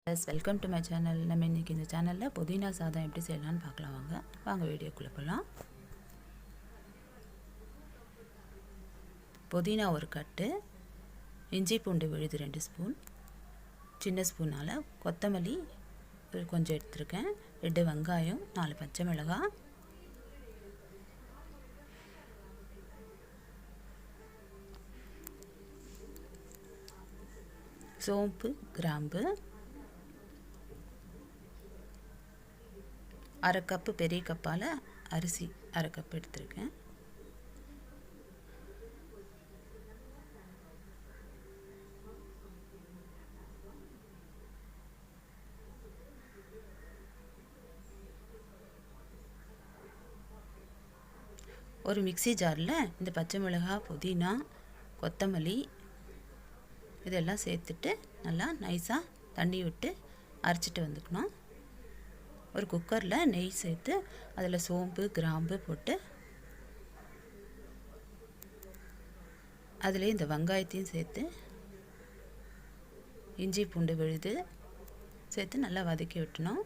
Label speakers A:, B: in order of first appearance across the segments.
A: Welcome to my channel. நம்ம இன்றைக்கி இந்த சேனலில் புதினா சாதம் எப்படி செய்யலான்னு பார்க்கலாம். வாங்க வீடியோக்குள்ளே போகலாம். புதினா ஒரு கட்டு, இஞ்சி பூண்டு விழுது 2 ஸ்பூன், சின்ன ஸ்பூனால் கொத்தமல்லி கொஞ்சம் எடுத்துருக்கேன், 2 வெங்காயம், 4 பச்சை மிளகாய், சோம்பு, கிராம்பு, 1/2 கப்பு பெரிய கப்பால் அரிசி 1/2 கப் எடுத்துருக்கேன். ஒரு மிக்ஸி ஜாரில் இந்த பச்சை மிளகாய், புதினா, கொத்தமல்லி இதெல்லாம் சேர்த்துட்டு நல்லா நைஸாக தண்ணி விட்டு அரைச்சிட்டு வந்துக்கணும். ஒரு குக்கரில் நெய் சேர்த்து அதில் சோம்பு, கிராம்பு போட்டு அதிலே இந்த வெங்காயத்தையும் சேர்த்து இஞ்சி பூண்டு விழுது சேர்த்து நல்லா வதக்கி விட்டணும்.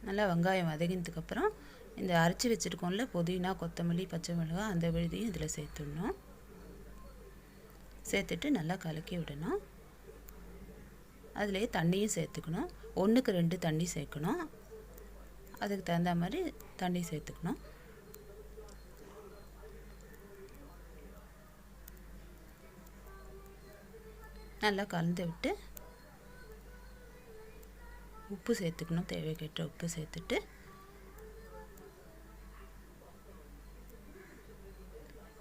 A: நல்லா வெங்காயம் வதங்கினதுக்கப்புறம் இந்த அரைச்சி வச்சுருக்கோம்ல புதினா, கொத்தமல்லி, பச்சை மிளகாய் அந்த விழுதையும் இதில் சேர்த்துடணும். சேர்த்துட்டு நல்லா கலக்கி விடணும். அதிலே தண்ணியும் சேர்த்துக்கணும். 1க்கு 2 தண்ணி சேர்க்கணும். அதுக்கு தகுந்த மாதிரி தண்ணி சேர்த்துக்கணும். நல்லா கலந்து விட்டு உப்பு சேர்த்துக்கணும். தேவைக்கேற்ற உப்பு சேர்த்துட்டு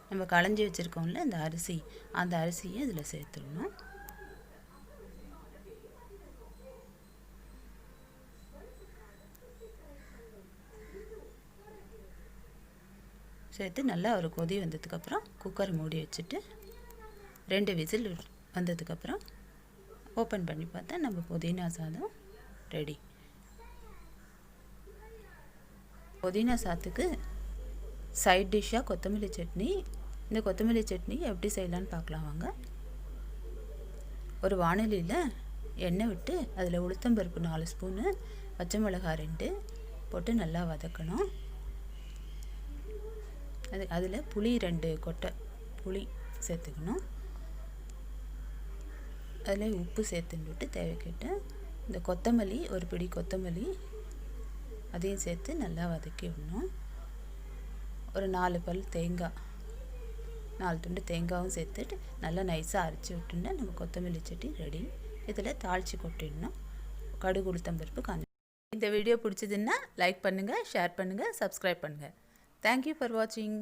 A: நம்ம களைஞ்சி வச்சுருக்கோம்ல இந்த அரிசி, அந்த அரிசியை இதில் சேர்த்துடணும். சேர்த்து நல்லா ஒரு கொதி வந்ததுக்கப்புறம் குக்கர் மூடி வச்சுட்டு 2 விசில் வந்ததுக்கப்புறம் ஓப்பன் பண்ணி பார்த்தா நம்ம புதினா சாதம் ரெடி. புதினா சாதத்துக்கு சைட் டிஷ்ஷாக கொத்தமல்லி சட்னி. இந்த கொத்தமல்லி சட்னி எப்படி செய்யலான்னு பார்க்கலாம் வாங்க. ஒரு வாணலியில் எண்ணெய் விட்டு அதில் உளுத்தம்பருப்பு 4 ஸ்பூனு, பச்சை மிளகாய் 2 போட்டு நல்லா வதக்கணும். அதில் புளி 2 கொட்டை புளி சேர்த்துக்கணும். அதில் உப்பு சேர்த்துட்டு தேவைக்கிட்ட இந்த கொத்தமல்லி ஒரு பிடி கொத்தமல்லி அதையும் சேர்த்து நல்லா வதக்கி விடணும். ஒரு 4 பல் தேங்காய், 4 துண்டு தேங்காயும் சேர்த்துட்டு நல்லா நைஸாக அரைச்சி விட்டுன்னா நம்ம கொத்தமல்லி சட்னி ரெடி. இதில் தாளித்து கொட்டிடணும். கடுகு, உளுத்தம்பருப்பு, காஞ்ச. இந்த வீடியோ பிடிச்சதுன்னா லைக் பண்ணுங்கள், ஷேர் பண்ணுங்கள், சப்ஸ்கிரைப் பண்ணுங்கள். தேங்க்யூ ஃபார் வாட்சிங்.